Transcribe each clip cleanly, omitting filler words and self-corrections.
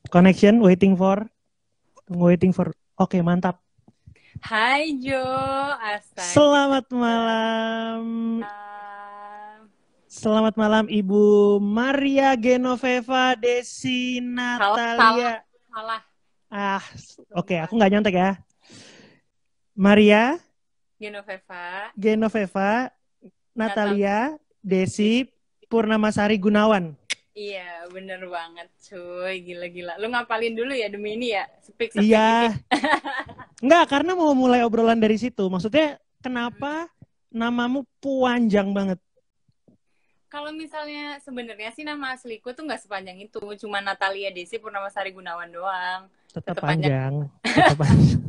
Connection, waiting for. Oke, mantap. Hai Jo, astaga. Selamat malam. Selamat malam Ibu Maria Genoveva Desi Salah, salah, Natalia. salah. Ah, oke, aku nggak nyontek ya. Maria Genoveva, Genoveva Natal. Natalia Desi Purnamasari Gunawan. Iya, bener banget cuy, gila-gila. Lu ngapalin dulu ya demi ini ya, speak ini. Iya, nggak karena mau mulai obrolan dari situ. Maksudnya kenapa namamu panjang banget? Kalau misalnya sebenarnya sih nama asliku tuh nggak sepanjang itu, cuma Natalia Desi Purnamasari Gunawan doang. Tetap Tetap panjang. panjang, tetap panjang.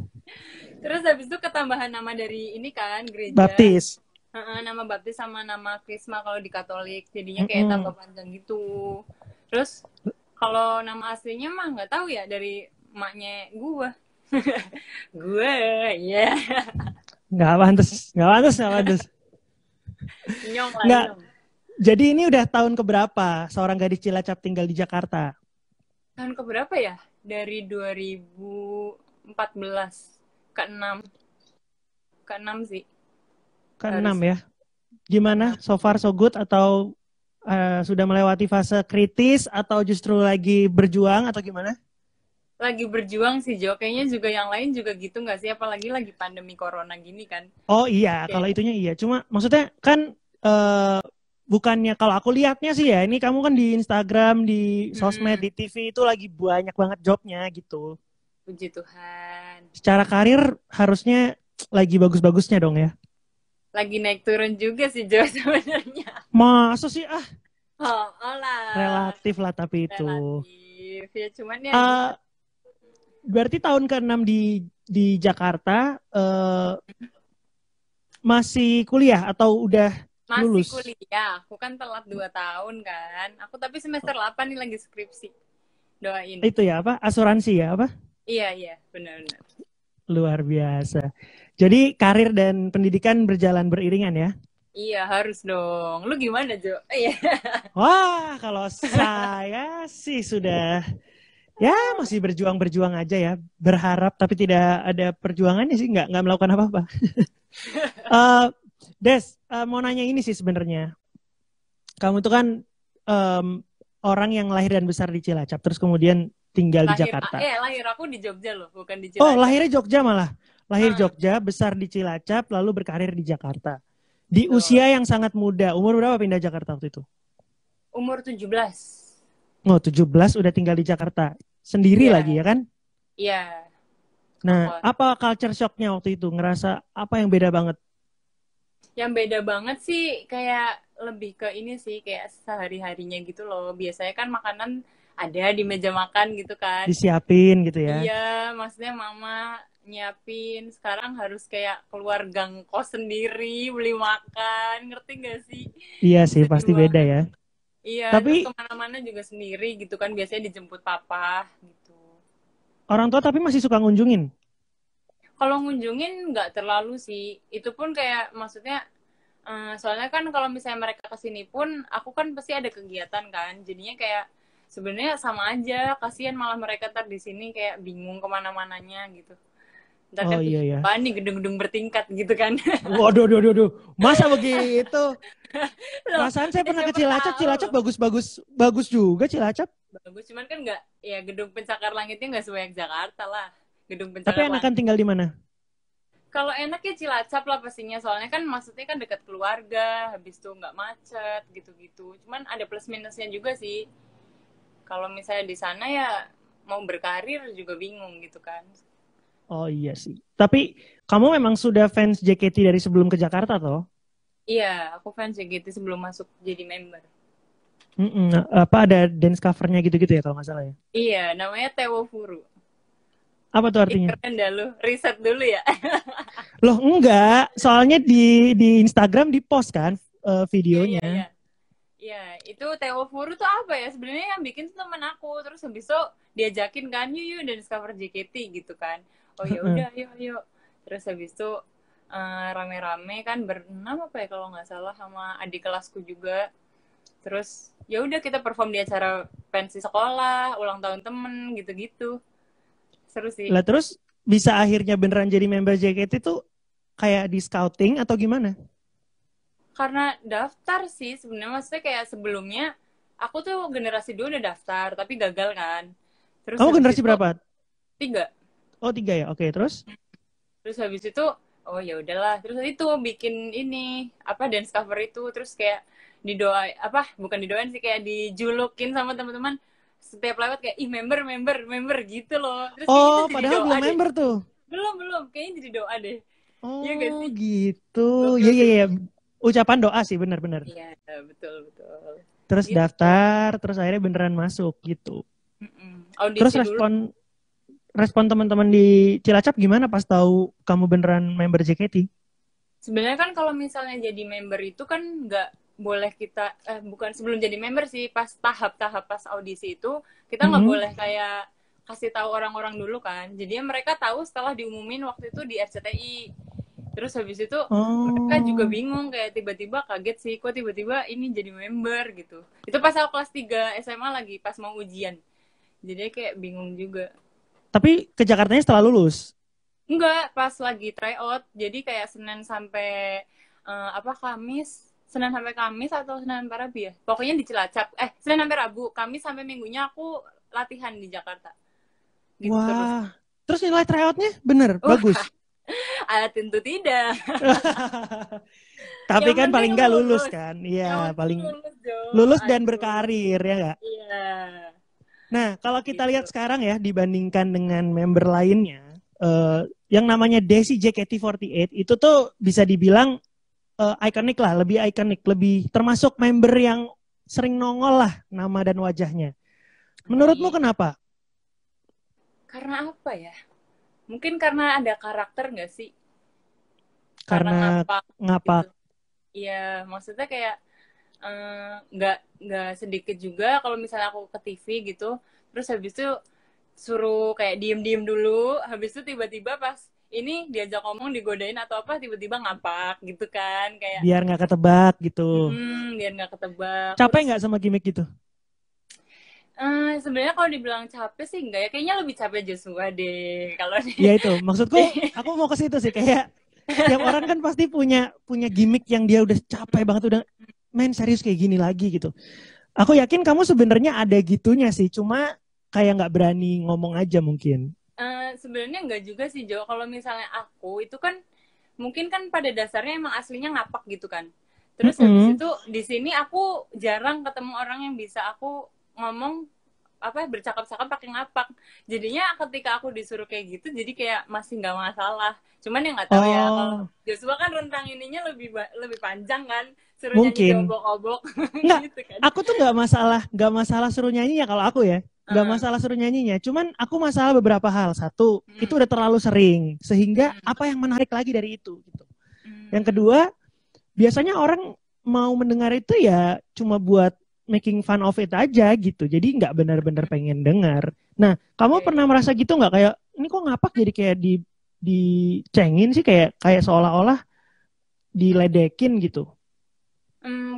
Terus habis itu ketambahan nama dari ini kan, gereja. Baptis. Nama baptis sama nama krisma kalau di Katolik, jadinya kayak tambah Mm-mm. panjang gitu. Terus kalau nama aslinya mah nggak tahu ya, dari emaknya gue. Gue, ya. Nggak pantas, nggak pantas, nggak pantas. Nyong lah, Nggak. nyong. Jadi ini udah tahun keberapa seorang gadis Cilacap tinggal di Jakarta? Tahun keberapa ya? Dari 2014 ke 6. Ke 6 sih. Keenam Harus ya. Gimana? ke-6. So far so good atau sudah melewati fase kritis atau justru lagi berjuang atau gimana? Lagi berjuang sih Jo. Kayaknya juga yang lain juga gitu nggak sih? Apalagi lagi pandemi corona gini kan. Oh iya, kalau Kayak, itunya iya. Cuma maksudnya kan bukannya kalau aku lihatnya sih ya, ini kamu kan di Instagram, di sosmed, di TV itu lagi banyak banget jobnya gitu. puji Tuhan. Secara karir harusnya lagi bagus-bagusnya dong ya. Lagi naik turun juga sih Jo sebenarnya. Masa sih Oh lah, relatif lah tapi itu. relatif ya, cuman ya gitu. Uh, Berarti tahun ke-6 di Jakarta masih kuliah atau udah Masih lulus? kuliah, aku kan telat 2 tahun kan. Aku tapi semester 8 nih lagi skripsi. Doain. Itu ya apa? Asuransi ya apa? Iya, benar-benar. Luar biasa. Jadi karir dan pendidikan berjalan beriringan ya? Iya, harus dong. Lu gimana, Jo? Iya. Wah, kalau saya sih sudah ya masih berjuang-berjuang aja ya. Berharap tapi tidak ada perjuangannya sih, nggak melakukan apa-apa. uh, Des, mau nanya ini sih sebenarnya. Kamu tuh kan um, orang yang lahir dan besar di Cilacap, terus kemudian tinggal di Jakarta. Lahir aku di Jogja loh, bukan di Oh, Cilacap. lahirnya Jogja malah. Lahir Ah, Jogja, besar di Cilacap, lalu berkarir di Jakarta. Di betul. usia yang sangat muda, umur berapa pindah Jakarta waktu itu? Umur 17. Oh, 17 udah tinggal di Jakarta. Sendiri lagi Iya, ya kan? iya. Nah, Ngekos. apa culture shocknya waktu itu? Ngerasa apa yang beda banget? Yang beda banget sih kayak lebih ke ini sih, kayak sehari-harinya gitu loh. Biasanya kan makanan ada di meja makan gitu kan. Disiapin gitu ya? Iya, maksudnya mama nyiapin. Sekarang harus kayak keluar gang kos sendiri, beli makan. Ngerti gak sih? Iya sih, Sedih pasti beda banget. ya. Iya, terus Tapi kemana-mana juga sendiri gitu kan. Biasanya dijemput papa gitu. orang tua tapi masih suka ngunjungin. Kalau ngunjungin nggak terlalu sih. Itu pun kayak maksudnya, soalnya kan kalau misalnya mereka kesini pun, aku kan pasti ada kegiatan kan. Jadinya kayak sebenarnya sama aja. Kasihan malah mereka ntar di sini kayak bingung kemana-mananya gitu. Ntar Oh kan iya ya. wah nih gedung-gedung bertingkat gitu kan. Waduh, waduh, waduh, waduh. Masa begitu? Loh, Perasaan saya ya pernah ke siapa Cilacap, tahu. Cilacap bagus-bagus, bagus juga Cilacap. Bagus, cuman kan nggak, ya gedung pencakar langitnya nggak sebanyak Jakarta lah. Gedung Tapi pencakar enakan langit. tinggal di mana? Kalau enak ya Cilacap lah pastinya, soalnya kan maksudnya kan dekat keluarga, habis tuh nggak macet gitu-gitu. Cuman ada plus minusnya juga sih. Kalau misalnya di sana ya mau berkarir juga bingung gitu kan. Oh iya sih. Tapi kamu memang sudah fans JKT dari sebelum ke Jakarta toh? Iya, aku fans JGT sebelum masuk jadi member. Mm-mm. Apa ada dance covernya gitu-gitu ya kalau nggak salah ya? Iya, namanya Tewo Furu. Apa tuh Ih, artinya? keren dah lu, riset dulu ya. Loh enggak, soalnya di Instagram di post kan Iya, iya, iya. videonya. Iya, itu Theo Furu tuh apa ya? Sebenarnya yang bikin tuh temen aku. Terus habis itu diajakin kan, yuk dan discover JKT gitu kan. Oh ya udah, ayo. Terus habis itu rame-rame kan berenam apa ya kalau nggak salah, sama adik kelasku juga. Terus ya udah kita perform di acara pensi sekolah, ulang tahun temen gitu-gitu. Seru sih. Lah terus bisa akhirnya beneran jadi member JKT itu kayak di scouting atau gimana? Karena daftar sih sebenarnya, maksudnya kayak sebelumnya aku tuh generasi 2 udah daftar tapi gagal kan. Terus Kamu habis generasi itu berapa? 3. Oh 3 ya, oke terus? Terus habis itu oh ya udahlah, terus itu bikin ini apa dance cover itu, terus kayak didoa apa bukan didoain sih, kayak dijulukin sama teman-teman setiap lewat kayak ih member member member gitu loh. Terus kayaknya itu Oh jadi padahal doa belum deh. member tuh. Belum kayaknya jadi doa deh. Iya gak Oh sih? gitu. Iya Gokil iya sih. iya. Ucapan doa sih benar-benar. Iya, betul betul. Terus Gitu. daftar, terus akhirnya beneran masuk gitu. Terus Audisi dulu. respon teman-teman di Cilacap gimana pas tahu kamu beneran member JKT? Sebenarnya kan kalau misalnya jadi member itu kan nggak boleh kita bukan sebelum jadi member sih, pas tahap-tahap pas audisi itu kita nggak Mm-mm. boleh kayak kasih tahu orang-orang dulu kan. Jadi mereka tahu setelah diumumin waktu itu di RCTI. Terus habis itu mereka juga Oh, bingung, kayak tiba-tiba kaget sih, kok tiba-tiba ini jadi member gitu. Itu pas aku kelas 3 SMA lagi, pas mau ujian. Jadi kayak bingung juga. tapi ke Jakartanya setelah lulus. Enggak, pas lagi tryout. Jadi kayak Senin sampai apa Kamis, Senin sampai Kamis atau Senin sampai Rabu ya. Pokoknya di Cilacap. Senin sampai Rabu, Kamis sampai Minggunya aku latihan di Jakarta. Gitu terus. Wah, terus nilai tryoutnya bener, Uh, bagus. tentu tidak. Tapi Yang kan penting paling nggak lulus lulus. kan? Yang Iya, penting paling lulus, Jo. lulus dan Aduh. berkarir ya nggak? Iya. Nah, kalau kita lihat Gitu. sekarang ya dibandingkan dengan member lainnya, eh, yang namanya Desi JKT48 itu tuh bisa dibilang ikonik lah, lebih ikonik, lebih termasuk member yang sering nongol lah nama dan wajahnya. Menurutmu Iya. kenapa? Karena apa ya? Mungkin karena ada karakter nggak sih? Karena Karena ngapa ngapa? gitu. Iya, maksudnya kayak nggak sedikit juga kalau misalnya aku ke TV gitu, terus habis itu suruh kayak diem-diem dulu, habis itu tiba-tiba pas ini diajak ngomong digodain atau apa tiba-tiba ngapak gitu kan, kayak Biar nggak ketebak gitu. biar nggak ketebak. Capek Terus nggak sama gimmick gitu? sebenarnya kalau dibilang capek sih enggak ya, kayaknya lebih capek Joshua deh kalau Ya itu, maksudku aku mau ke situ sih kayak tiap orang kan pasti punya punya gimmick yang dia udah capek banget udah main serius kayak gini lagi gitu. Aku yakin kamu sebenarnya ada gitunya sih, cuma kayak nggak berani ngomong aja mungkin. Sebenarnya enggak juga sih Jo. Kalau misalnya aku itu kan mungkin kan pada dasarnya emang aslinya ngapak gitu kan. Terus habis Mm-mm. itu di sini aku jarang ketemu orang yang bisa aku ngomong apa bercakap-cakap pakai ngapak. Jadinya ketika aku disuruh kayak gitu jadi kayak masih nggak masalah. Cuman yang nggak tahu ya kalau Oh, Joshua kan rentang ininya lebih panjang kan, suruh nyanyi mungkin. diobok-obok Nggak, gitu kan. aku tuh nggak masalah suruh nyanyi ya kalau aku ya. Nggak Uh, masalah suruh nyanyinya, cuman aku masalah beberapa hal. Satu, itu hmm, udah terlalu sering, sehingga hmm, apa yang menarik lagi dari itu gitu. Yang hmm, kedua, biasanya orang mau mendengar itu ya cuma buat making fun of it aja gitu. Jadi nggak benar-benar pengen dengar. Nah, kamu okay. pernah merasa gitu nggak kayak ini kok ngapak jadi kayak dicengin sih kayak kayak seolah-olah diledekin gitu.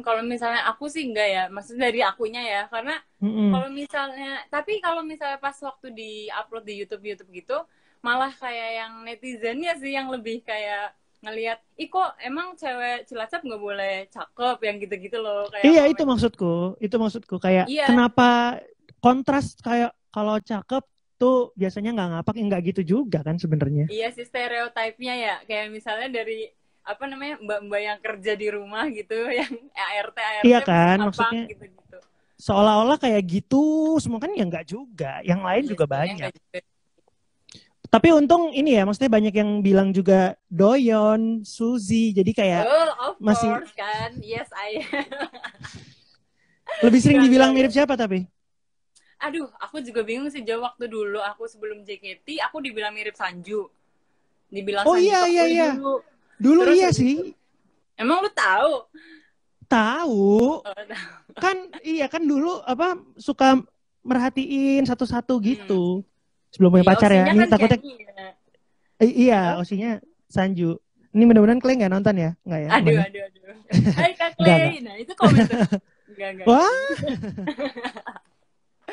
Kalau misalnya aku sih enggak ya, maksudnya dari akunya ya, karena Mm-mm. kalau misalnya, tapi kalau misalnya pas waktu di upload di YouTube YouTube gitu, malah kayak yang netizennya sih yang lebih kayak ngelihat, ih kok emang cewek Cilacap nggak boleh cakep yang gitu-gitu loh, kayak Iya komen. itu maksudku kayak Iya, kenapa kontras kayak kalau cakep tuh biasanya nggak ngapak nggak gitu juga kan sebenarnya. iya sih stereotipnya ya, kayak misalnya dari apa namanya mbak-mbak yang kerja di rumah gitu, yang ART Iya ART pasti kan ngapak maksudnya gitu-gitu. seolah-olah kayak gitu semua kan ya nggak juga yang lain Iya juga sebenarnya banyak enggak juga. tapi untung ini ya maksudnya banyak yang bilang juga Doyon Suzy jadi kayak Oh, of masih course kan. Yes, I. lebih sering dibilang mirip Enggak. siapa tapi Aduh, aku juga bingung sih jauh waktu dulu aku sebelum JKT, aku dibilang mirip Sanju. Dibilang oh Sanju iya iya Tokui iya dulu. dulu Terus iya habis sih itu, emang lu tahu? tahu Oh, tahu. kan iya kan dulu apa suka merhatiin satu-satu Hmm. gitu sebelum punya Iya, pacar ya Osinya ini kan takutnya nyanyi ya. iya Apa? osinya Sanju ini mudah-mudahan kalian nggak nonton ya nggak ya aman Aduh, ya aduh, aduh. Hai Kak nggak Clay. Nah, itu komen tuh. Enggak. Wah,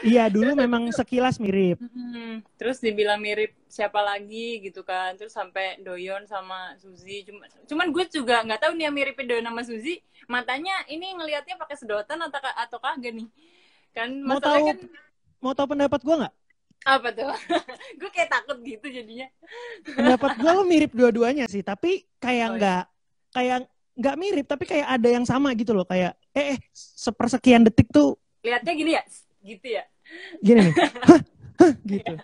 iya dulu memang sekilas mirip. Terus dibilang mirip siapa lagi gitu kan. Terus sampai Doyon sama Suzy. Cuman gue juga nggak tahu nih yang miripin Doyon sama Suzy. Matanya ini ngelihatnya pakai sedotan atau kagak nih. Kan Mau masalahnya tahu kan mau tahu pendapat gue nggak? apa tuh? Gue kayak takut gitu jadinya. Pendapat gue lo mirip dua-duanya sih, tapi Oh, iya. kayak nggak mirip, tapi kayak ada yang sama gitu loh, kayak sepersekian detik tuh Lihatnya gini ya, gitu ya. gini nih, hah, gitu.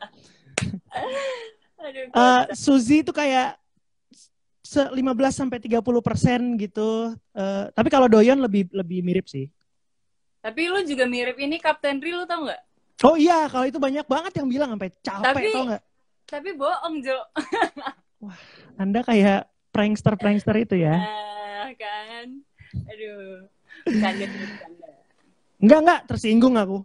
Aduh, kocak. Suzy itu kayak 15-30% gitu. Tapi kalau Doyon lebih mirip sih. Tapi lu juga mirip ini Kapten Ri, lu tau nggak? Oh iya, kalau itu banyak banget yang bilang sampai capek, tau nggak? Tapi bohong, Jo. Wah, Anda kayak prankster itu ya? Nah, kan. Aduh, bercanda. Enggak, tersinggung aku.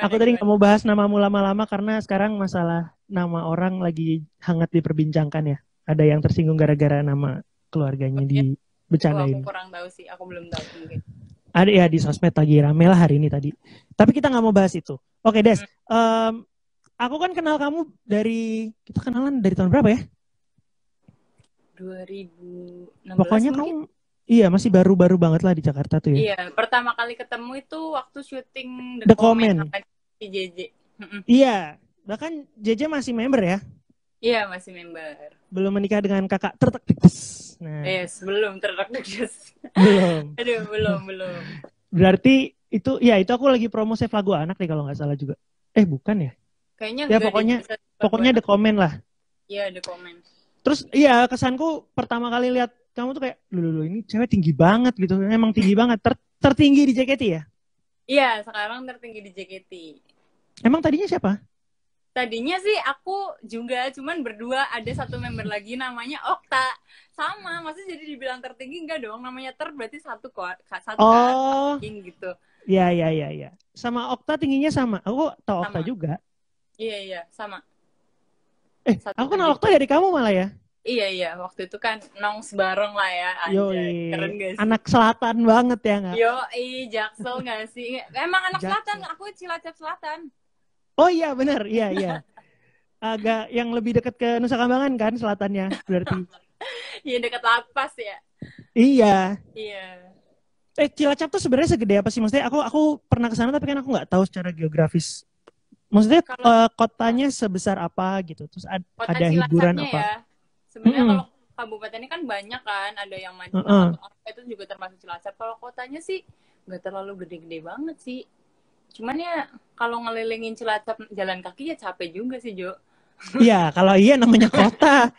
Aku tadi nggak mau bahas namamu lama-lama karena sekarang masalah nama orang lagi hangat diperbincangkan ya. Ada yang tersinggung gara-gara nama keluarganya dibicarain. Aku kurang tahu sih, aku belum tahu mungkin. Ada ya di sosmed lagi rame lah hari ini tadi. Tapi kita nggak mau bahas itu. Oke Des, aku kan kenal kamu kita kenalan dari tahun berapa ya? 2016 Pokoknya mungkin. kamu iya masih baru-baru banget lah di Jakarta tuh ya. Iya, pertama kali ketemu itu waktu syuting The Comment sama si JJ. Iya, bahkan JJ masih member ya? Iya, masih member. Belum menikah dengan kakak tertek. Nah. Yes, belum terdekat. Belum. Aduh, belum. Berarti itu aku lagi promo Save Lagu Anak deh kalau nggak salah juga. Bukan ya? Kayaknya ya pokoknya The Comment lah. Iya, The Comment. Terus iya kesanku pertama kali lihat kamu tuh kayak lu ini cewek tinggi banget gitu. Emang tinggi banget. Tertinggi di JKT ya? Iya, sekarang tertinggi di JKT. Emang tadinya siapa? Tadinya sih aku juga, cuman berdua, ada satu member lagi namanya Okta. Sama, maksudnya jadi dibilang tertinggi enggak dong, namanya berarti satu kok, satu kan gitu. Iya. Sama Okta tingginya sama. Aku tahu Okta juga. Iya, sama. Aku kenal Okta dari kamu malah ya. Iya, waktu itu kan nongs bareng lah ya, anjay. Keren gak sih? Anak selatan banget ya nggak? Jaksel gak sih? Emang anak selatan, aku Cilacap Selatan. Oh iya benar, iya. Agak yang lebih dekat ke Nusa Kambangan kan selatannya berarti. Iya dekat Lapas ya. Iya. Cilacap tuh sebenarnya segede apa sih? Maksudnya aku pernah ke sana tapi kan aku nggak tahu secara geografis. Maksudnya kotanya sebesar apa gitu? Terus ada hiburan apa? Ya. Sebenarnya kalau kabupaten ini kan banyak kan, ada yang maju itu juga termasuk Cilacap. Kalau kotanya sih nggak terlalu gede-gede banget sih. Cuman ya kalau ngelilingin Cilacap jalan kaki ya capek juga sih, Jo. Iya, kalau iya namanya kota.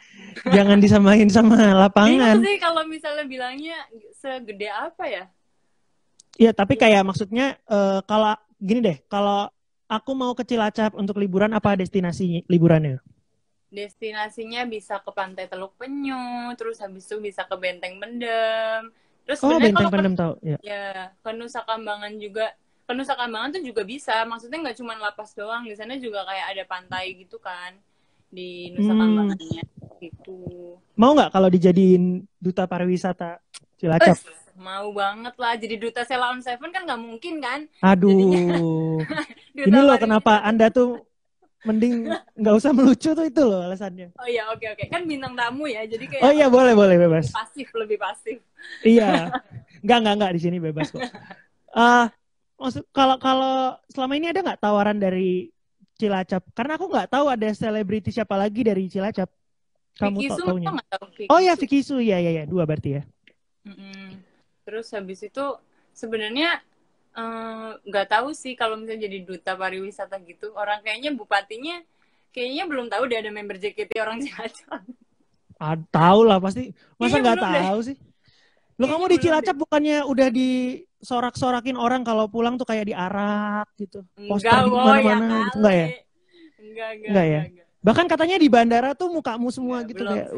Jangan disamain sama lapangan. Bingung sih kalau misalnya bilangnya segede apa ya? Iya, tapi kayak maksudnya kalau gini deh, kalau aku mau ke Cilacap untuk liburan, apa destinasi liburannya? Destinasinya bisa ke Pantai Teluk Penyu, terus habis itu bisa ke Benteng Pendem. Terus Benteng Pendem tahu ya. Ya, ke Nusa Kambangan juga. Ke Nusa Kambangan tuh juga bisa. Maksudnya nggak cuma lapas doang, di sana juga kayak ada pantai gitu kan di Nusa Kambangannya gitu. Mau nggak kalau dijadiin duta pariwisata Cilacap? Mau banget lah, jadi duta Sheila on Seven kan nggak mungkin kan? Aduh, ini loh kenapa Anda tuh mending nggak usah melucu tuh itu loh alasannya. Oh iya, oke. Kan bintang tamu ya, jadi kayak. Oh iya boleh bebas. Lebih pasif. Iya, nggak di sini bebas kok. Maksud kalau selama ini ada nggak tawaran dari Cilacap? Karena aku nggak tahu ada selebriti siapa lagi dari Cilacap. Kamu taunya? Oh ya Vicky Su, ya 2 berarti ya. Terus habis itu sebenarnya nggak tahu sih kalau misalnya jadi duta pariwisata gitu, orang kayaknya bupatinya kayaknya belum tahu dia ada member JKT orang Cilacap. Tahu lah pasti, masa nggak tahu sih? Lo kamu di Cilacap bukannya udah disorak-sorakin orang kalau pulang tuh kayak diarak gitu? Poster di mana-mana gitu, enggak ya? Enggak ya? Bahkan katanya di bandara tuh mukamu semua gitu kayak.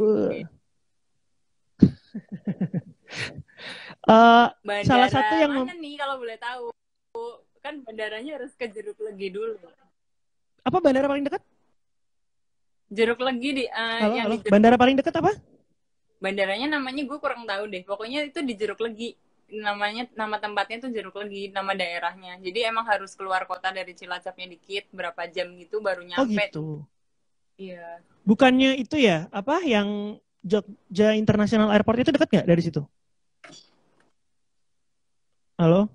Salah satu yang mana nih kalau boleh tahu? Kan bandaranya harus ke Jeruk Legi dulu. Apa bandara paling dekat? Jeruk Legi di halo. Bandara paling dekat apa? bandaranya namanya gue kurang tahu deh. Pokoknya itu di Jeruk Legi. Nama tempatnya tuh Jeruk Legi, nama daerahnya. Jadi emang harus keluar kota dari Cilacapnya dikit, berapa jam gitu baru Oh nyampe. gitu. Iya. Bukannya itu ya, apa yang Jogja International Airport itu dekat nggak dari situ? Halo?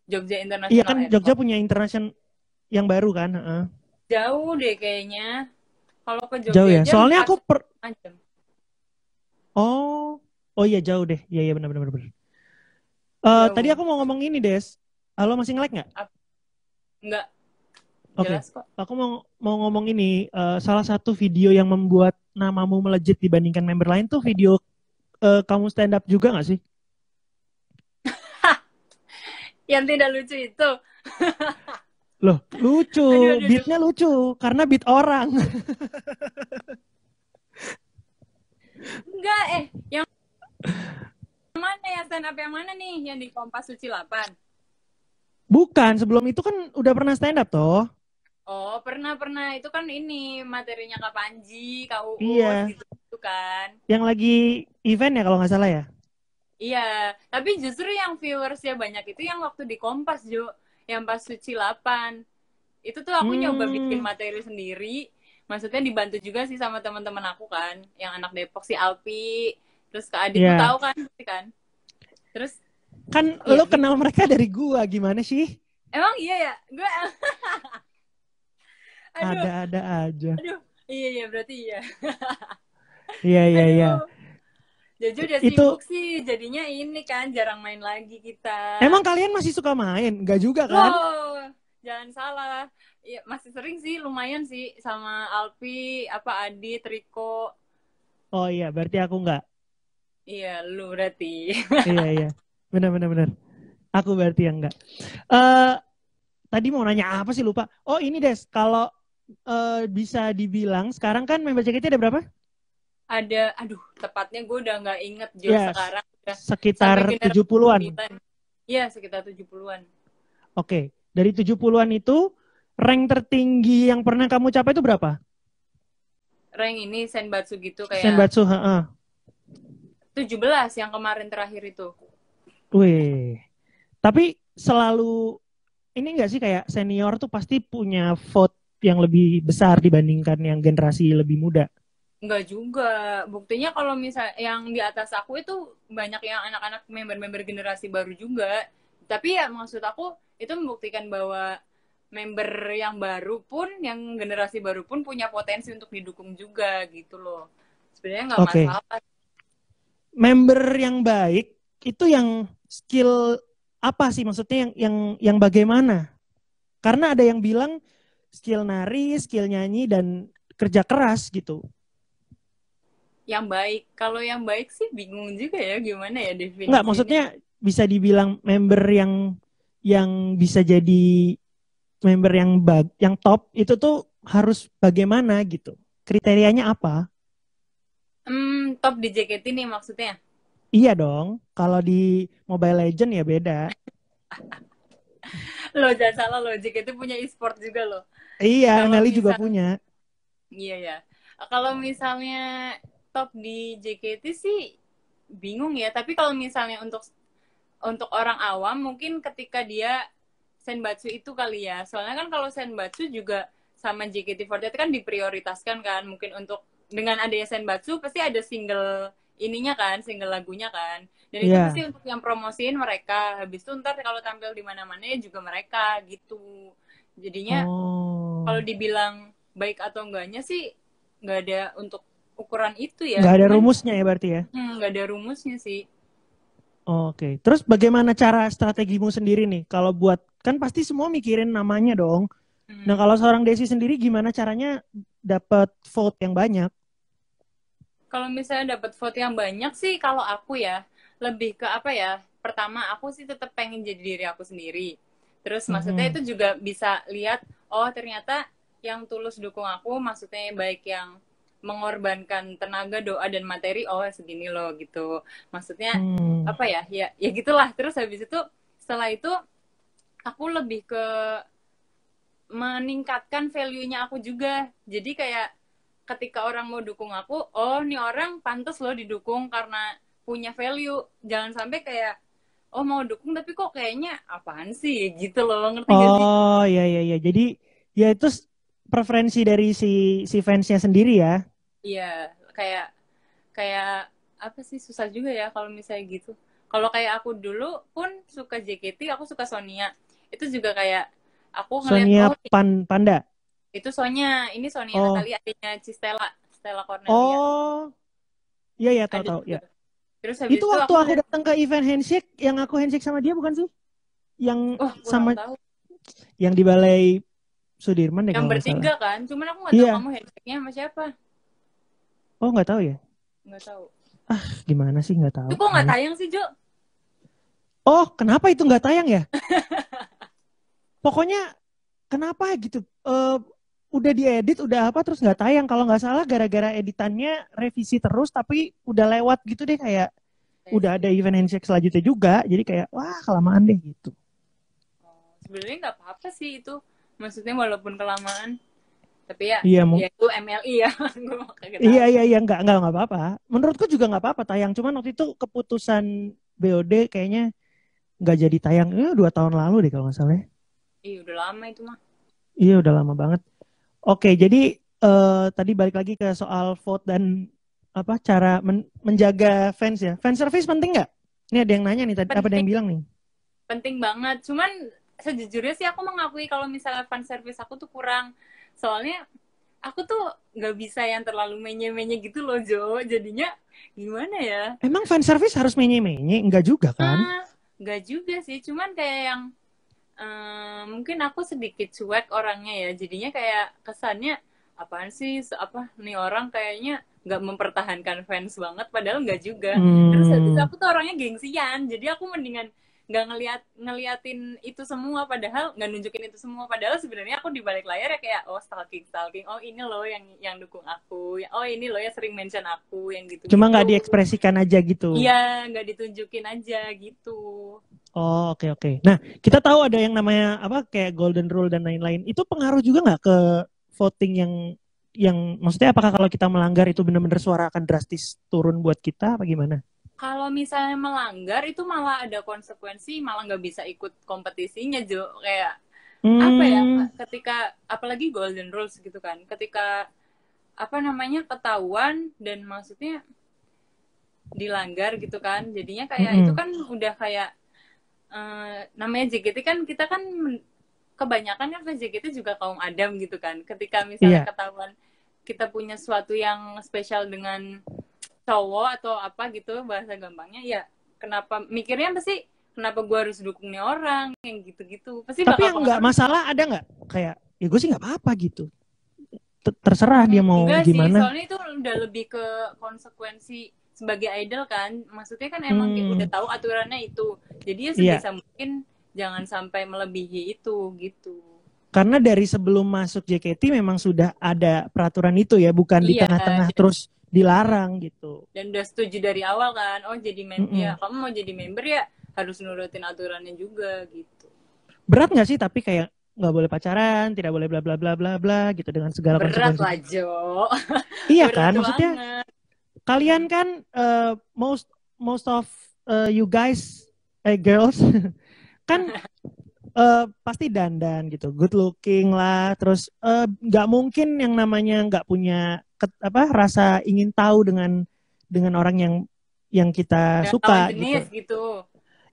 Jogja Iya International kan Jogja Airport. punya international yang baru kan? Heeh. Jauh deh kayaknya. Kalau ke Jauh Jogja ya. aja Soalnya aku 4 jam. Oh, oh iya jauh deh. Iya iya benar benar benar. Tadi Jauh. aku mau ngomong ini Des. Halo masih nge-lag nggak? Enggak Oke. jelas kok. Aku mau mau ngomong ini. Salah satu video yang membuat namamu melejit dibandingkan member lain tuh video kamu stand up juga nggak sih? Yang tidak lucu itu. Loh, lucu. Aduh, aduh, aduh. Beatnya lucu karena beat orang. Enggak, yang mana ya, stand up yang mana nih? Yang di Kompas Suci 8. Bukan, sebelum itu kan udah pernah stand up toh? Oh, pernah. Itu kan ini materinya Kak Panji, Kak Uus Iya. gitu kan. Yang lagi event ya kalau nggak salah ya? Iya, tapi justru yang viewersnya banyak itu yang waktu di Kompas, Jo. Yang pas Suci 8. Itu tuh aku nyoba bikin Hmm, materi sendiri. Maksudnya dibantu juga sih sama teman-teman aku kan. Yang anak Depok, si Alpi. Terus Kak Adit tuh ya. tahu kan, pasti kan. Terus, Kan ya lo gitu. kenal mereka dari gua, gimana sih? Emang iya ya? Gue, aduh, Ada-ada aja. aduh. Iya, berarti iya. Iya, iya, iya. Aduh. Jojo udah Itu, sibuk sih, jadinya ini kan jarang main lagi kita. emang kalian masih suka main? Enggak juga kan? Loh, jangan salah. Ya, masih sering sih, lumayan sih sama Alpi, apa Adit, Riko. Oh iya, berarti aku enggak. Iya, lu berarti. Iya, iya. Benar, benar, benar. Aku berarti yang enggak. Eh, tadi mau nanya apa sih lupa. Oh ini Des, kalau bisa dibilang sekarang kan member JKT ada berapa? Ada, aduh, tepatnya gue udah nggak inget Jo Ya, sekarang. Udah sampai sekitar generasi 70-an. 9. Iya, sekitar 70-an. Oke, dari 70-an itu rank tertinggi yang pernah kamu capai itu berapa? Rank ini Senbatsu gitu kayak Senbatsu, heeh. 17 yang kemarin terakhir itu. Wih. Tapi selalu ini enggak sih kayak senior tuh pasti punya vote yang lebih besar dibandingkan yang generasi lebih muda. Enggak juga. Buktinya kalau misal yang di atas aku itu banyak yang anak-anak member-member generasi baru juga. Tapi ya maksud aku itu membuktikan bahwa member yang baru pun, yang generasi baru pun punya potensi untuk didukung juga gitu loh. Sebenarnya nggak Oke. masalah. Member yang baik itu yang skill apa sih maksudnya yang bagaimana? Karena ada yang bilang skill nari, skill nyanyi dan kerja keras gitu. Yang baik, kalau yang baik sih bingung juga ya gimana ya Enggak, definisinya. maksudnya bisa dibilang member yang bisa jadi member yang top itu tuh harus bagaimana gitu. Kriterianya apa? Top di JKT nih maksudnya. Iya dong. Kalau di Mobile Legend ya beda. Loh, jangan salah loh, JKT punya e-sport juga loh. Iya, Kalau Nelly juga misal, punya. iya ya. Kalau misalnya top di JKT sih bingung ya. Tapi kalau misalnya untuk orang awam mungkin ketika dia Senbatsu itu kali ya. Soalnya kan kalau Senbatsu juga sama JKT48 kan diprioritaskan kan. Mungkin untuk dengan adanya Senbatsu pasti ada single ininya kan, single lagunya kan. Dan itu Iya. pasti untuk yang promosiin mereka. Habis itu ntar kalau tampil di mana-mana ya juga mereka gitu. Jadinya kalau Oh. dibilang baik atau enggaknya sih nggak ada untuk ukuran itu ya. Nggak ada Cuman rumusnya ya berarti ya? nggak ada rumusnya sih. Oke. Terus bagaimana cara strategimu sendiri nih? Kalau buat, kan pasti semua mikirin namanya dong. Nah Hmm. kalau seorang Desi sendiri gimana caranya dapat vote yang banyak? Kalau misalnya dapat vote yang banyak sih, kalau aku ya lebih ke apa ya? Pertama, aku sih tetap pengen jadi diri aku sendiri. Terus maksudnya Mhm. itu juga bisa lihat, oh ternyata yang tulus dukung aku, maksudnya baik yang mengorbankan tenaga, doa dan materi, oh segini loh gitu. Maksudnya Hmm. apa ya? Ya gitulah. Terus habis itu setelah itu aku lebih ke meningkatkan value-nya aku juga. Jadi kayak ketika orang mau dukung aku, oh nih orang pantas loh didukung karena punya value. Jangan sampai kayak, oh mau dukung tapi kok kayaknya apaan sih gitu loh, ngerti gak sih? Oh, iya iya iya. Jadi ya itu preferensi dari si fansnya sendiri ya. Iya, kayak kayak apa sih, susah juga ya kalau misalnya gitu. Kalau kayak aku dulu pun suka JKT, aku suka Sonia. Itu juga kayak aku ngeliat, Sonia oh Panda. itu Sonia, ini Sonia Oh, Natalia, adiknya Cistella, Stella Cornelia. oh, iya ya tahu Ada tahu juga. ya. Terus habis Itu itu waktu aku aku ngeliat, datang ke event handshake, yang aku handshake sama dia bukan sih? Yang oh kurang sama tahu. yang di Balai Sudirman deh Yang kalau nggak salah. bertiga kan, cuman aku nggak tahu Iya. kamu handshake-nya sama siapa. Oh nggak tahu ya. Nggak tahu. Gimana sih nggak tahu. Itu kok nggak Malah. tayang sih, Jo? Oh kenapa itu nggak tayang ya? Pokoknya kenapa gitu? Udah diedit, udah apa terus nggak tayang. Kalau nggak salah gara-gara editannya revisi terus, tapi udah lewat gitu deh kayak udah ada event handshake selanjutnya juga. Jadi kayak wah kelamaan deh gitu. Oh, sebenarnya nggak apa-apa sih itu. Maksudnya walaupun kelamaan. Tapi ya, Iya, ya itu MLI ya. Gue mau kagak iya tahu. iya iya nggak apa-apa. Menurutku juga nggak apa-apa tayang. Cuman waktu itu keputusan BOD kayaknya nggak jadi tayang. 2 tahun lalu deh kalau nggak salah. Ya. Ih, udah lama itu mah. Iya udah lama banget. Oke, jadi tadi balik lagi ke soal vote dan apa cara menjaga fans ya. Fan service penting nggak? Ini ada yang nanya nih tadi, apa ada Penting, yang bilang nih? penting banget. Cuman sejujurnya sih aku mengakui kalau misalnya fan service aku tuh kurang. Soalnya aku tuh nggak bisa yang terlalu menye-menye gitu loh, Jo. Jadinya gimana ya? Emang fan service harus menye-menye? Enggak juga kan? Nggak juga sih. Cuman kayak yang mungkin aku sedikit cuek orangnya ya. Jadinya kayak kesannya apaan sih, apa nih orang kayaknya nggak mempertahankan fans banget, padahal nggak juga. Terus habis itu Hmm, aku tuh orangnya gengsian, jadi aku mendingan nggak ngeliatin itu semua, padahal nggak nunjukin itu semua, padahal sebenarnya aku di balik layar ya kayak oh stalking stalking, oh ini loh yang dukung aku, oh ini loh ya sering mention aku yang gitu cuma nggak gitu. diekspresikan aja gitu. Iya, nggak ditunjukin aja gitu. Oh, oke oke. Nah, kita tahu ada yang namanya apa kayak golden rule dan lain-lain. Itu pengaruh juga nggak ke voting yang maksudnya apakah kalau kita melanggar itu benar-benar suara akan drastis turun buat kita apa gimana? Kalau misalnya melanggar itu malah ada konsekuensi, malah nggak bisa ikut kompetisinya, Jo. Kayak apa ya? Hmm, Ketika apalagi golden rules gitu kan. Ketika apa namanya ketahuan dan maksudnya dilanggar gitu kan. Jadinya kayak itu mm-mm. kan udah kayak namanya JKT kan, kita kan kebanyakan kan fans JKT juga kaum Adam gitu kan. Ketika misalnya Iya. ketahuan kita punya sesuatu yang spesial dengan cowok atau apa gitu bahasa gampangnya, ya kenapa mikirnya pasti kenapa gue harus dukung nih orang yang gitu-gitu, pasti Tapi bakal yang nggak pengaruh. masalah ada nggak? Kayak ya gue sih nggak apa-apa gitu. Terserah dia mau Enggak sih, gimana. soalnya itu udah lebih ke konsekuensi sebagai idol kan, maksudnya kan emang kayak udah Hmm, tahu aturannya itu, jadi ya iya. sebisa mungkin jangan sampai melebihi itu gitu. Karena dari sebelum masuk JKT memang sudah ada peraturan itu ya, bukan di Iya, tengah-tengah terus dilarang gitu. dan udah setuju dari awal kan, oh jadi ya Mm-mm. kamu mau jadi member ya harus nurutin aturannya juga gitu. Berat nggak sih tapi kayak nggak boleh pacaran, tidak boleh bla bla bla bla bla gitu dengan segala Berat lah konsekuensinya. Jo. Iya Berat kan, maksudnya banget. kalian kan most most of you guys girls kan pasti dandan gitu, good looking lah, terus nggak mungkin yang namanya nggak punya apa rasa ingin tahu dengan orang yang kita Dan lawan suka jenis gitu. gitu.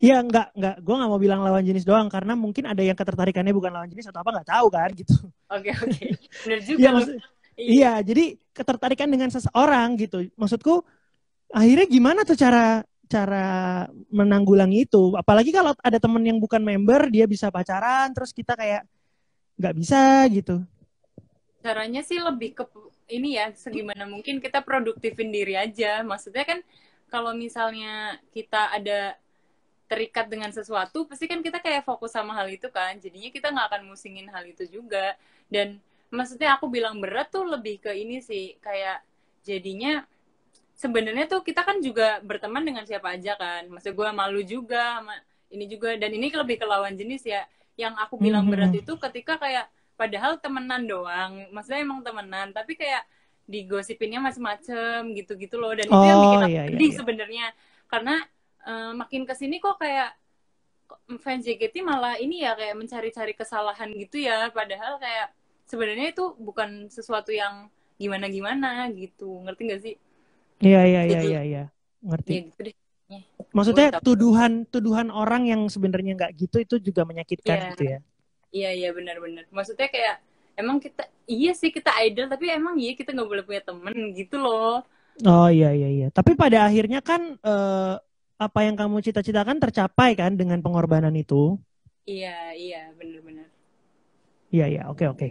Iya nggak, gue nggak mau bilang lawan jenis doang karena mungkin ada yang ketertarikannya bukan lawan jenis atau apa nggak tahu kan gitu. Oke, oke. Bener juga Iya loh. maksud, Iya. iya jadi ketertarikan dengan seseorang gitu. Maksudku akhirnya gimana tuh cara cara menanggulangi itu? Apalagi kalau ada temen yang bukan member dia bisa pacaran terus kita kayak nggak bisa gitu. Caranya sih lebih ke ini ya, segimana mungkin kita produktifin diri aja. Maksudnya kan kalau misalnya kita ada terikat dengan sesuatu, pasti kan kita kayak fokus sama hal itu kan. Jadinya kita nggak akan musingin hal itu juga. Dan maksudnya aku bilang berat tuh lebih ke ini sih, kayak jadinya sebenarnya tuh kita kan juga berteman dengan siapa aja kan. Maksud gue malu juga sama ini juga, dan ini lebih ke lawan jenis ya. Yang aku bilang berat Mhm. itu ketika kayak padahal temenan doang, maksudnya emang temenan, tapi kayak digosipinnya macem-macem gitu-gitu loh, dan itu yang bikin aku iya, sedih iya. sebenarnya, karena makin kesini kok kayak fans JKT malah ini ya kayak mencari-cari kesalahan gitu ya, padahal kayak sebenarnya itu bukan sesuatu yang gimana-gimana gitu, ngerti gak sih? Iya, iya, iya, Jadi iya, iya. Ngerti. ya gitu deh. Gue Maksudnya minta. tuduhan orang yang sebenarnya nggak gitu itu juga menyakitkan Iya, gitu ya. iya, iya, benar-benar. Maksudnya kayak emang kita, iya sih kita idol, tapi emang iya kita nggak boleh punya temen gitu loh. Oh iya, iya, iya. Tapi pada akhirnya kan apa yang kamu cita-citakan tercapai kan dengan pengorbanan itu. Iya, iya, benar-benar. Iya, iya, oke, oke.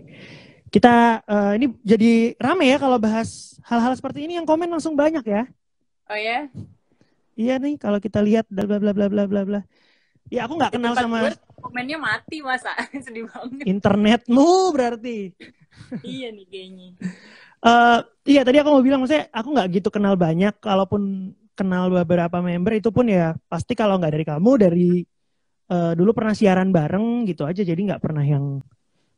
Kita ini jadi rame ya kalau bahas hal-hal seperti ini, yang komen langsung banyak ya. Oh ya, Iya nih kalau kita lihat bla bla bla bla bla bla bla. Ya aku nggak di kenal tempat gue sama komennya mati masa. Sedih banget. internetmu berarti. Iya nih kayaknya. Iya tadi aku mau bilang, maksudnya aku nggak gitu kenal banyak, kalaupun kenal beberapa member itu pun ya pasti kalau nggak dari kamu, dari dulu pernah siaran bareng gitu aja, jadi nggak pernah yang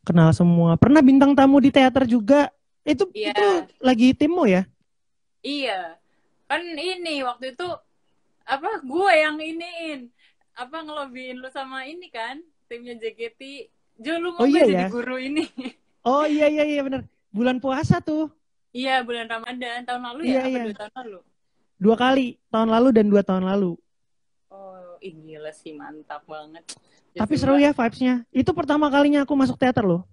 kenal semua. Pernah bintang tamu di teater juga, itu Iya, lagi timmu ya? iya. Kan ini waktu itu apa gue yang iniin apa ngelobiin lu sama ini kan timnya JKT. Jo, lu Oh mau iya gak jadi ya. guru ini? Oh iya, iya, iya, benar. Bulan puasa tuh. Iya, bulan Ramadan tahun lalu ya, Iya, apa iya. 2 tahun lalu? 2 kali, tahun lalu dan 2 tahun lalu. Oh, ih, gila sih, mantap banget. Tapi Justru seru gua, ya vibes-nya. Itu pertama kalinya aku masuk teater loh.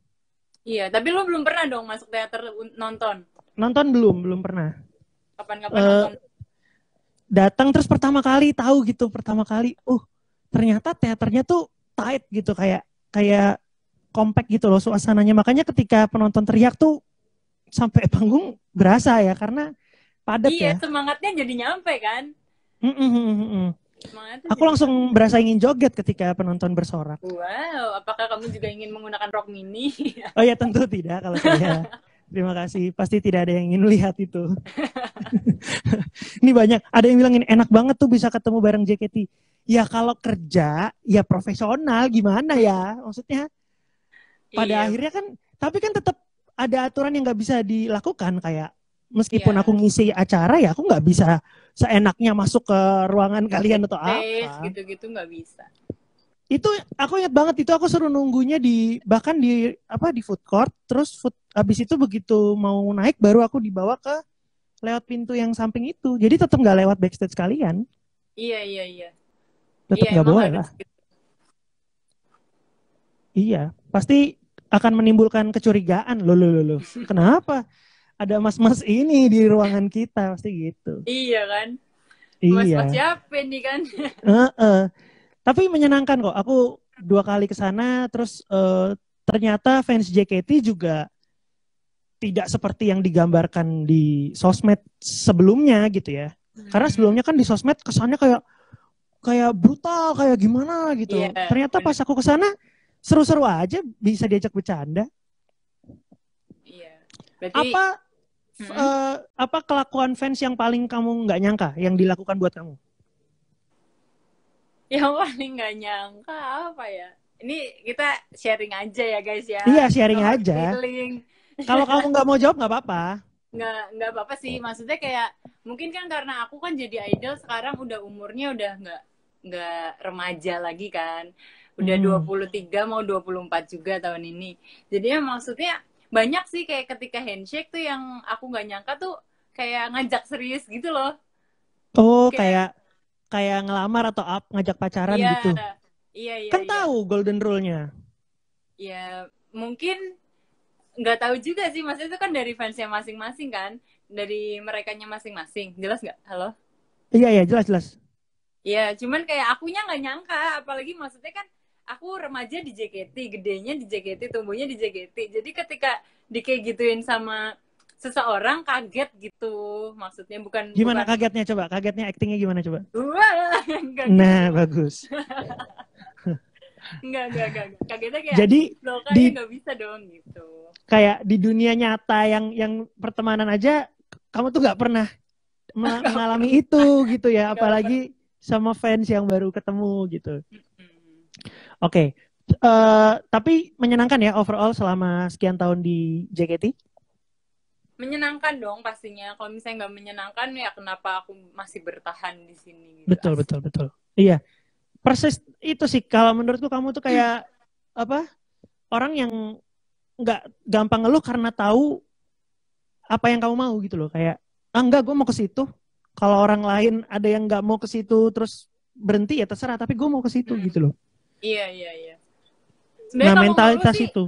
iya, tapi lu belum pernah dong masuk teater nonton. Nonton belum pernah. Kapan-kapan Eh nonton. Datang terus pertama kali tahu gitu, pertama kali, ternyata teaternya tuh tight gitu, kayak kayak compact gitu loh suasananya. Makanya ketika penonton teriak tuh sampai panggung berasa ya, karena padat Iya, ya. semangatnya jadi nyampe kan. Mm-mm. Semangatnya Aku jadi langsung nyampe. berasa ingin joget ketika penonton bersorak. Wow, apakah kamu juga ingin menggunakan rok mini? Oh ya tentu tidak kalau saya. Terima kasih. Pasti tidak ada yang ingin lihat itu. Ini banyak. Ada yang bilang ini enak banget tuh bisa ketemu bareng JKT. Ya kalau kerja, ya profesional gimana ya? Maksudnya pada Iya, akhirnya kan, tapi kan tetap ada aturan yang nggak bisa dilakukan. Kayak meskipun aku iya. ngisi acara, ya aku nggak bisa seenaknya masuk ke ruangan kalian atau Backstage apa. gitu-gitu nggak bisa. Itu aku ingat banget, itu aku suruh nunggunya bahkan di apa, di food court, terus abis itu begitu mau naik baru aku dibawa ke lewat pintu yang samping itu, jadi tetap nggak lewat backstage kalian, Iya, iya, iya. tetap Iya, nggak emang boleh harus lah. gitu. Iya pasti akan menimbulkan kecurigaan, loh kenapa ada mas-mas ini di ruangan kita, pasti gitu. Iya kan? Mas-mas Iya. siapa nih kan? Tapi menyenangkan kok, aku 2 kali ke sana, terus ternyata fans JKT juga tidak seperti yang digambarkan di sosmed sebelumnya gitu ya. Karena sebelumnya kan di sosmed kesannya kayak kayak brutal, kayak gimana Iya, gitu. Ternyata bener. pas aku ke sana seru-seru aja, bisa diajak bercanda. Iya. Berarti, Apa mm-mm. apa kelakuan fans yang paling kamu nggak nyangka yang dilakukan buat kamu? Yang paling nggak nyangka apa ya? Ini kita sharing aja ya guys ya. Iya, No sharing hard aja. feeling. Kalau kamu nggak mau jawab nggak apa-apa. Nggak apa-apa sih. Maksudnya kayak mungkin kan karena aku kan jadi idol sekarang udah umurnya udah nggak remaja lagi kan. Udah Mm-mm. 23 mau 24 juga tahun ini. Jadi ya maksudnya banyak sih kayak ketika handshake tuh yang aku nggak nyangka tuh kayak ngajak serius gitu loh. Oh, Kayak kayak kayak ngelamar atau ngajak pacaran iya, gitu. iya, iya, Kan iya. tahu golden rule-nya. Ya mungkin nggak tahu juga sih, maksudnya itu kan dari fansnya masing-masing kan, dari merekanya masing-masing, jelas nggak? Halo? Iya, iya, jelas, jelas. Ya cuman kayak akunya nggak nyangka, apalagi maksudnya kan aku remaja di JKT, gedenya di JKT, tumbuhnya di JKT, jadi ketika di kayak gituin sama seseorang kaget gitu, maksudnya bukan Gimana bukan kagetnya coba? Kagetnya actingnya gimana coba? wah nggak gitu, Nah, bagus. nggak, kagetnya kayak Jadi loh di kayaknya nggak bisa dong gitu. kayak di dunia nyata yang pertemanan aja, kamu tuh nggak pernah Nggak mengalami pernah, itu gitu ya, nggak pernah. apalagi sama fans yang baru ketemu gitu. Hmm. Oke. Tapi menyenangkan ya overall selama sekian tahun di JKT. menyenangkan dong pastinya. Kalau misalnya nggak menyenangkan ya kenapa aku masih bertahan di sini gitu. Betul, betul, betul. Iya, persis itu sih. Kalau menurutku kamu tuh kayak apa? Orang yang nggak gampang ngeluh karena tahu apa yang kamu mau gitu loh. Kayak, ah enggak, gue mau ke situ. Kalau orang lain ada yang nggak mau ke situ terus berhenti ya terserah. Tapi gue mau ke situ gitu loh. Iya, iya, iya. Nah, Sebenarnya kalau ngeluh mentalitas sih, itu.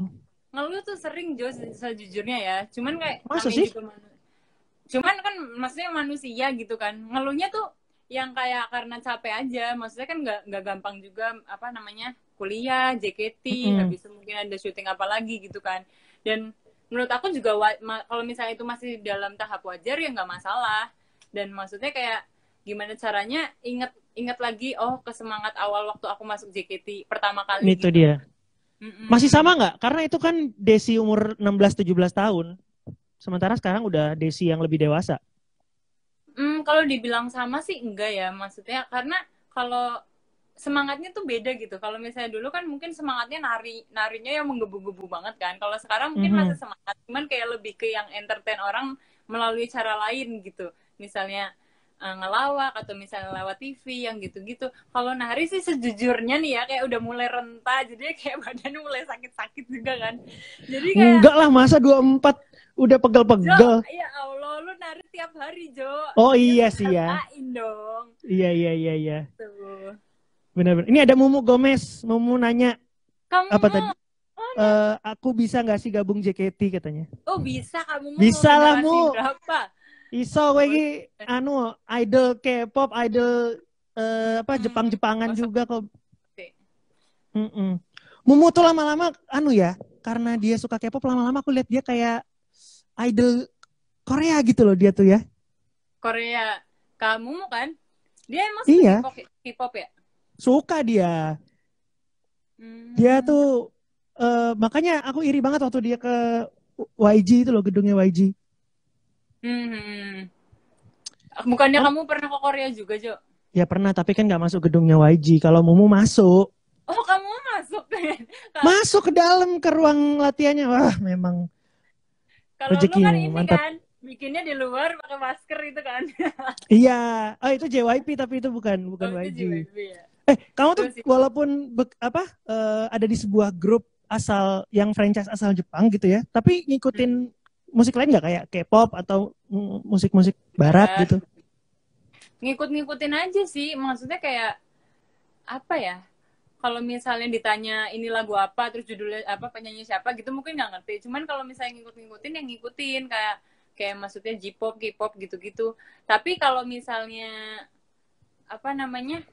ngeluh tuh sering Jo sejujurnya ya. Cuman kayak Masa namanya sih? juga cuman kan maksudnya manusia gitu kan. Ngeluhnya tuh yang kayak karena capek aja. Maksudnya kan nggak gampang juga apa namanya kuliah, JKT, Mm-mm. habis itu mungkin ada syuting apa lagi gitu kan. Dan menurut aku juga kalau misalnya itu masih dalam tahap wajar ya nggak masalah. Dan maksudnya kayak gimana caranya inget lagi oh kesemangat awal waktu aku masuk JKT pertama kali Itu gitu. dia. Masih sama Mm-mm. nggak? Karena itu kan Desi umur 16-17 tahun. Sementara sekarang udah Desi yang lebih dewasa. Kalau dibilang sama sih enggak ya, maksudnya karena kalau semangatnya tuh beda gitu. Kalau misalnya dulu kan mungkin semangatnya narinya yang menggebu-gebu banget kan. Kalau sekarang mungkin masih Mhm. semangat, cuman kayak lebih ke yang entertain orang melalui cara lain gitu. Misalnya ngelawak atau misalnya lewat TV yang gitu-gitu. Kalau nari sih sejujurnya nih ya kayak udah mulai renta, jadi kayak badan mulai sakit-sakit juga kan. Jadi kayak Enggak lah, masa 24 udah Jo, pegel-pegel. ya Allah, lu nari tiap hari, Jo. Oh Ya iya lu sih ya. rasain dong. Iya, iya, iya, iya. Tuh. Benar-benar. Ini ada Mumu Gomez. Mumu nanya Kamu apa mau tadi? mana? Aku bisa nggak sih gabung JKT katanya? Oh bisa, kamu mau Bisa lah generasi Mu. berapa? Iso gue Boleh. idol K-pop, idol apa Jepang-Jepangan Masuk. juga kok. Mm-mm. Mumu tuh lama-lama ya, karena dia suka K-pop lama-lama aku lihat dia kayak idol Korea gitu loh dia tuh ya. Korea. Kamu kan? Dia emang suka Iya, K-pop ya? suka dia. Dia Hmm. tuh makanya aku iri banget waktu dia ke YG itu loh, gedungnya YG. Hmm. Bukannya Kamu kamu pernah ke Korea juga, Jo? ya pernah tapi kan nggak masuk gedungnya YG. Kalau Mumu masuk, Oh, kamu masuk. masuk ke dalam ke ruang latihannya. Wah, memang Kalau lu kan rezekimu ini mantap. kan, bikinnya di luar pakai masker itu kan. Iya, itu JYP tapi itu bukan Oh, itu YG. JYP ya. Kamu tuh Terus sih. walaupun ada di sebuah grup asal yang franchise asal Jepang gitu ya, tapi ngikutin musik lain nggak kayak K-pop atau musik-musik barat Barat. gitu? Ngikut-ngikutin aja sih. Maksudnya kayak apa ya? Kalau misalnya ditanya ini lagu apa, terus judulnya apa, penyanyi siapa gitu mungkin nggak ngerti. Cuman kalau misalnya ngikut-ngikutin yang ngikutin kayak kayak maksudnya J-pop, K-pop gitu-gitu. Tapi kalau misalnya apa namanya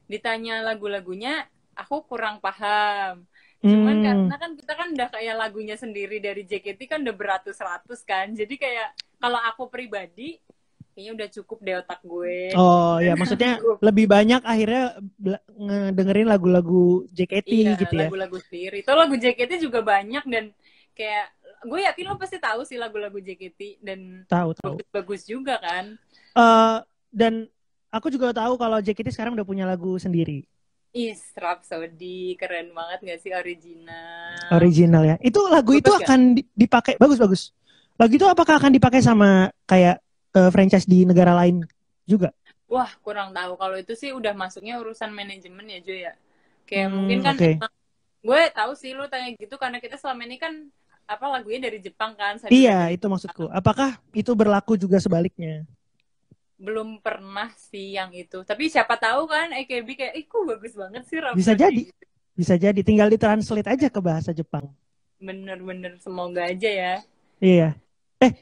ditanya lagu-lagunya, aku kurang paham. Cuman karena kan kita kan udah kayak lagunya sendiri dari JKT kan udah beratus-ratus kan. Jadi kayak kalau aku pribadi kayaknya udah cukup deh otak gue. Oh ya, maksudnya lebih banyak akhirnya ngedengerin lagu-lagu JKT Iya, gitu ya? lagu-lagu sendiri. Itu lagu JKT juga banyak dan kayak gue yakin lo pasti tahu sih lagu-lagu JKT dan Tahu. bagus juga kan. Dan aku juga tahu kalau JKT sekarang udah punya lagu sendiri. Rhapsody, keren banget gak sih original? Original ya. Itu lagu itu Bagus akan dipakai bagus. Lagu itu apakah akan dipakai sama kayak franchise di negara lain juga? Wah, kurang tahu. Kalau itu sih udah masuknya urusan manajemen ya, Jo ya. Kayak mungkin kan Okay. emang, gue tahu sih lu tanya gitu karena kita selama ini kan apa lagunya dari Jepang kan. Iya, itu maksudku. Apakah itu berlaku juga sebaliknya? Belum pernah sih yang itu. Tapi siapa tahu kan AKB kayak, kok bagus banget sih Rhapsody. Bisa jadi. Tinggal ditranslate aja ke bahasa Jepang. Bener-bener, semoga aja ya. Iya.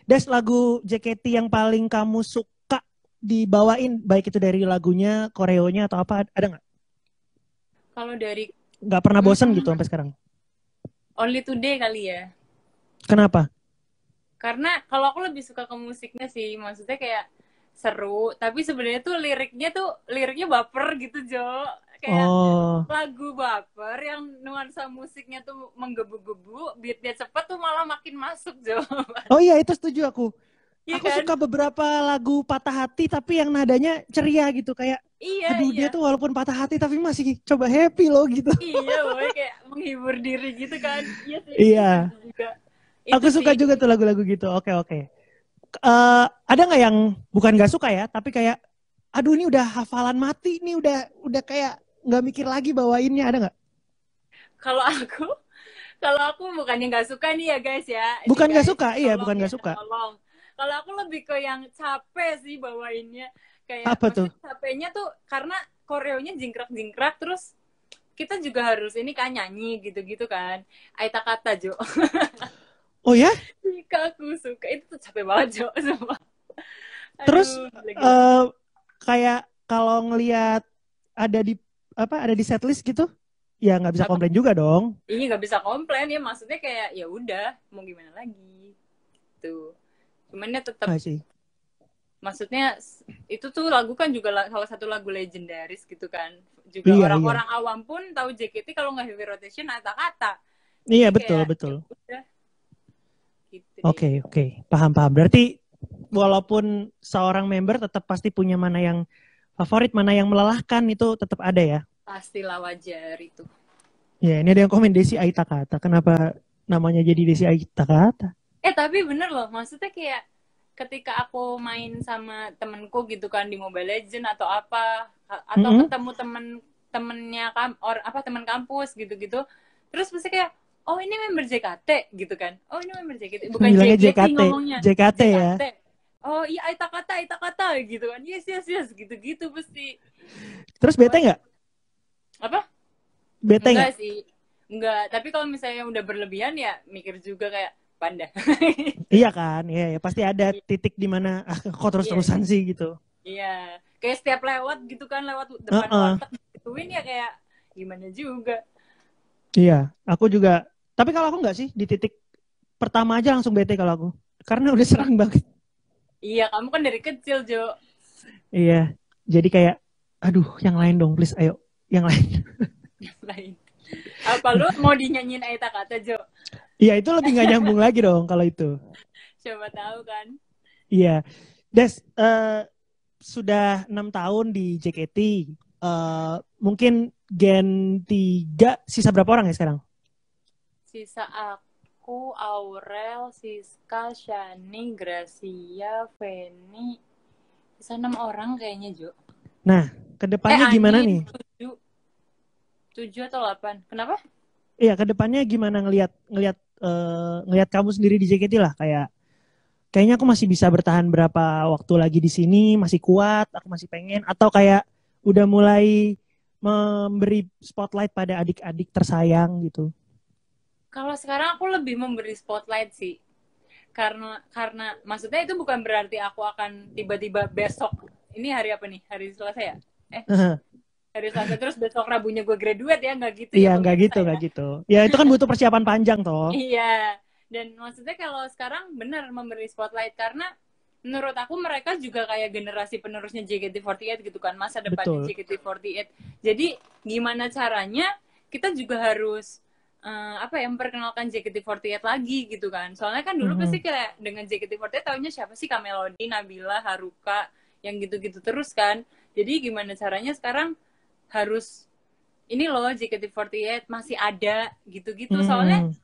Des, lagu JKT yang paling kamu suka dibawain, baik itu dari lagunya, koreonya, atau apa, ada nggak? Kalau dari... Nggak pernah bosan gitu sampai sekarang? Only Today kali ya. Kenapa? Karena kalau aku lebih suka ke musiknya sih. Maksudnya kayak seru. Tapi sebenarnya tuh liriknya baper gitu, Jo. Kayak lagu baper yang nuansa musiknya tuh menggebu-gebu, beatnya cepet tuh malah makin masuk, Jo. Oh iya, itu setuju aku. Iya Aku kan? suka beberapa lagu patah hati tapi yang nadanya ceria gitu, kayak dia tuh walaupun patah hati tapi masih coba happy loh gitu. Iya, boy, kayak menghibur diri gitu kan. Iya sih. Iya. Juga. Itu Aku suka sih. juga tuh lagu-lagu gitu. Oke, oke. Ada nggak yang bukan nggak suka ya, tapi kayak, aduh ini udah hafalan mati, ini udah kayak nggak mikir lagi bawainnya, ada nggak? Kalau aku, kalau aku bukannya nggak suka nih ya guys ya. Ini Bukan nggak guys, suka, iya tolong bukan ya, nggak suka. tolong. Kalau aku lebih ke yang capek sih bawainnya. Kayak Apa tuh? maksudnya capeknya tuh karena koreonya jingkrak-jingkrak, terus kita juga harus ini kan nyanyi gitu-gitu kan. Aita kata Jo. Oh ya? Jika aku suka itu tuh capek banget Jo, semua. Terus Aduh, gila-gila. eh kayak kalau ngelihat ada di ada di setlist gitu, ya nggak bisa Apa? komplain juga dong. Ini nggak bisa komplain ya, maksudnya kayak ya udah mau gimana lagi tuh. Cuman ya tetap, Ah sih. maksudnya itu tuh lagu kan juga salah satu lagu legendaris gitu kan, juga Iya, iya. orang-orang awam pun tahu JKT kalau nggak Heavy Rotation kata-kata, Iya, jadi betul, kayak ya betul. udah gitu deh. Oke, oke. Paham, paham. Berarti walaupun seorang member tetap pasti punya mana yang favorit, mana yang melelahkan itu tetap ada ya. Pastilah wajar itu. Ya, ini ada yang komen Desi Aita Kata. Kenapa namanya jadi Desi Aita Kata? Tapi bener loh, maksudnya kayak ketika aku main sama temenku gitu kan di Mobile Legend atau apa, atau Mm-mm. ketemu temennya apa teman kampus gitu-gitu, terus pasti kayak, oh ini member JKT gitu kan, oh ini member JKT, bukan Bilangnya JKT JKT. ngomongnya, JKT ya. JKT. Oh iya, Aita kata gitu kan, yes yes yes gitu-gitu pasti. Terus bete Pokoknya nggak? apa, Bete nggak? enggak sih, enggak, tapi kalau misalnya udah berlebihan ya mikir juga kayak panda. Iya kan? Iya, ya. Pasti ada titik di mana kok Iya. terus-terusan sih gitu. Iya, kayak setiap lewat gitu kan, lewat depan Heeh. warteg gituin ya kayak gimana juga. Iya, aku juga. Tapi kalau aku nggak sih, di titik pertama aja langsung bete kalau aku. Karena udah sering banget. Iya, kamu kan dari kecil, Jo. Iya, jadi kayak, aduh, yang lain dong, please, ayo, yang lain. Lain. Apa lu mau dinyanyiin Aita kata, Jo? Iya, itu lebih nggak nyambung lagi dong kalau itu. Coba tahu kan. Iya, Des, sudah 6 tahun di JKT. Mungkin Gen 3 sisa berapa orang ya sekarang? Sisa aku, Aurel, Siska, Shani, Gracia, Feni. Sisa 6 orang kayaknya, Jo. Nah, kedepannya gimana Anin, nih? 7. 7 atau 8. Kenapa? Iya, kedepannya gimana ngelihat ngelihat ngelihat kamu sendiri di JKT lah, kayaknya aku masih bisa bertahan berapa waktu lagi di sini, masih kuat, aku masih pengen, atau kayak udah mulai memberi spotlight pada adik-adik tersayang gitu. Kalau sekarang aku lebih memberi spotlight sih. Karena maksudnya itu bukan berarti aku akan tiba-tiba besok, ini hari apa nih, hari Selasa ya, hari Selasa terus besok Rabunya gue graduate ya, nggak gitu Iya, ya nggak pemirsa gitu, ya. nggak gitu. Ya itu kan butuh persiapan panjang toh. Iya, dan maksudnya kalau sekarang benar memberi spotlight karena menurut aku mereka juga kayak generasi penerusnya JKT48 gitu kan, masa depannya Betul. JKT48. Jadi gimana caranya kita juga harus apa ya, memperkenalkan JKT48 lagi gitu kan. Soalnya kan dulu pasti kayak dengan JKT48 taunya siapa sih, Kamelody, Nabila, Haruka, yang gitu-gitu terus kan. Jadi gimana caranya sekarang harus ini loh, JKT48 masih ada gitu-gitu. Soalnya Mm-mm.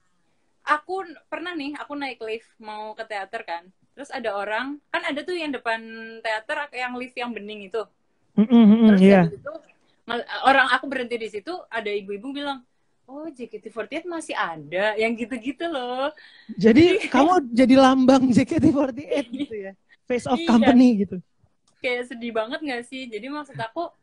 aku pernah nih, aku naik lift mau ke teater kan. Terus ada orang, kan ada tuh yang depan teater yang lift yang bening itu. Terus Iya. habis itu orang aku berhenti di situ, ada ibu-ibu bilang, oh JKT48 masih ada, yang gitu-gitu loh. Jadi Jadi kamu jadi lambang JKT48 gitu ya. Face of iya, company gitu. kayak sedih banget gak sih? Jadi maksud aku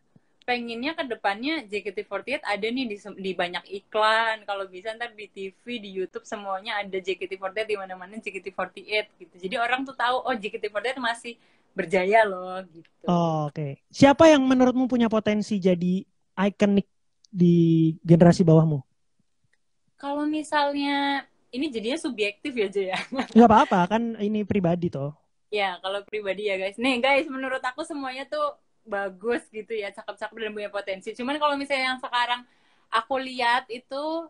pengennya ke depannya JKT48 ada nih di banyak iklan, kalau bisa ntar di TV, di YouTube semuanya ada JKT48, di mana-mana JKT48 gitu. Jadi orang tuh tahu oh JKT48 masih berjaya loh gitu. Oh, oke. Siapa yang menurutmu punya potensi jadi ikonik di generasi bawahmu? Kalau misalnya ini jadinya subjektif ya, Jaya. Nggak apa-apa, kan ini pribadi toh. Ya, kalau pribadi ya guys. Nih guys, menurut aku semuanya tuh bagus gitu ya, cakep-cakep dan punya potensi. Cuman kalau misalnya yang sekarang aku lihat itu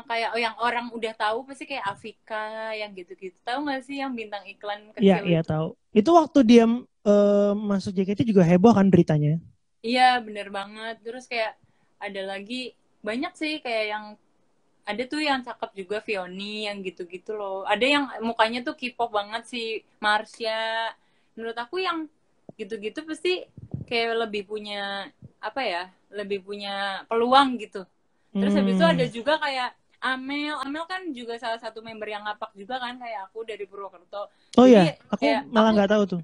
kayak yang orang udah tahu pasti kayak Afika yang gitu-gitu. Tahu nggak sih yang bintang iklan Iya, kecil iya itu? tahu. Itu waktu dia masuk JKT juga heboh kan beritanya. Iya, bener banget. Terus kayak ada lagi banyak sih kayak yang ada tuh yang cakep juga, Vioni, yang gitu-gitu loh. Ada yang mukanya tuh K-pop banget sih, Marsha. Menurut aku yang gitu-gitu pasti kayak lebih punya apa ya, lebih punya peluang gitu. Terus habis itu ada juga kayak Amel kan juga salah satu member yang ngapak juga kan, kayak aku dari Purwokerto. Oh Jadi iya, aku malah nggak tahu tuh.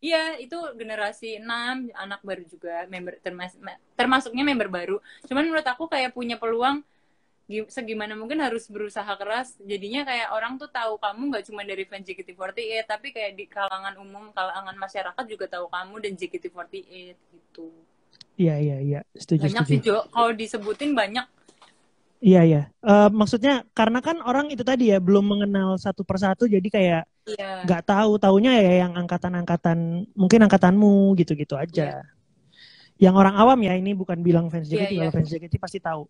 iya, itu generasi 6, anak baru juga, member termasuknya member baru. Cuman menurut aku kayak punya peluang, segimana mungkin harus berusaha keras. Jadinya kayak orang tuh tahu kamu nggak cuma dari fans JKT48, tapi kayak di kalangan umum, kalangan masyarakat juga tahu kamu dan JKT48 gitu. Iya, setuju. Banyak sih, Jo. Kalau disebutin banyak. Iya. Maksudnya karena kan orang itu tadi ya belum mengenal satu persatu, jadi kayak nggak taunya ya yang angkatan mungkin angkatanmu gitu-gitu aja. Yang orang awam ya, ini bukan bilang fans JKT, kalau fans JKT pasti tahu.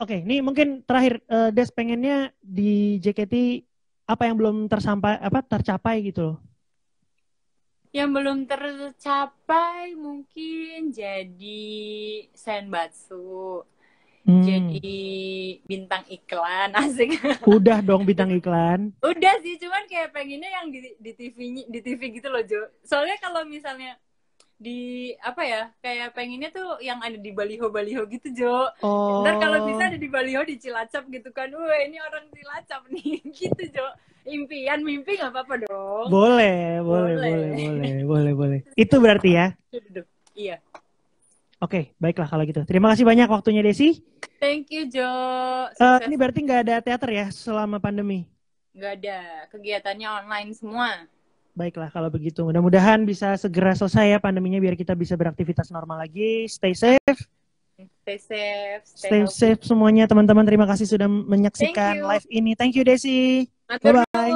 Oke, ini mungkin terakhir, Des pengennya di JKT apa yang belum tercapai gitu loh? Yang belum tercapai mungkin jadi senbatsu. Jadi bintang iklan, asik. Udah dong bintang iklan. Udah sih, cuman kayak pengennya yang di TV gitu loh, Jo. Soalnya kalau misalnya di apa ya, kayak pengennya tuh yang ada di baliho gitu, Jo. Ntar kalau bisa ada di baliho di Cilacap gitu kan. Wah, ini orang Cilacap nih gitu, Jo. Impian, mimpi nggak apa-apa dong. Boleh. Itu berarti ya. Iya. Oke, baiklah kalau gitu. Terima kasih banyak waktunya, Desi. Thank you, Jo. Ini berarti nggak ada teater ya selama pandemi? Nggak ada. Kegiatannya online semua. Baiklah kalau begitu. Mudah-mudahan bisa segera selesai ya pandeminya biar kita bisa beraktivitas normal lagi. Stay safe. Stay safe semuanya teman-teman. Terima kasih sudah menyaksikan live ini. Thank you, Desi. Bye-bye.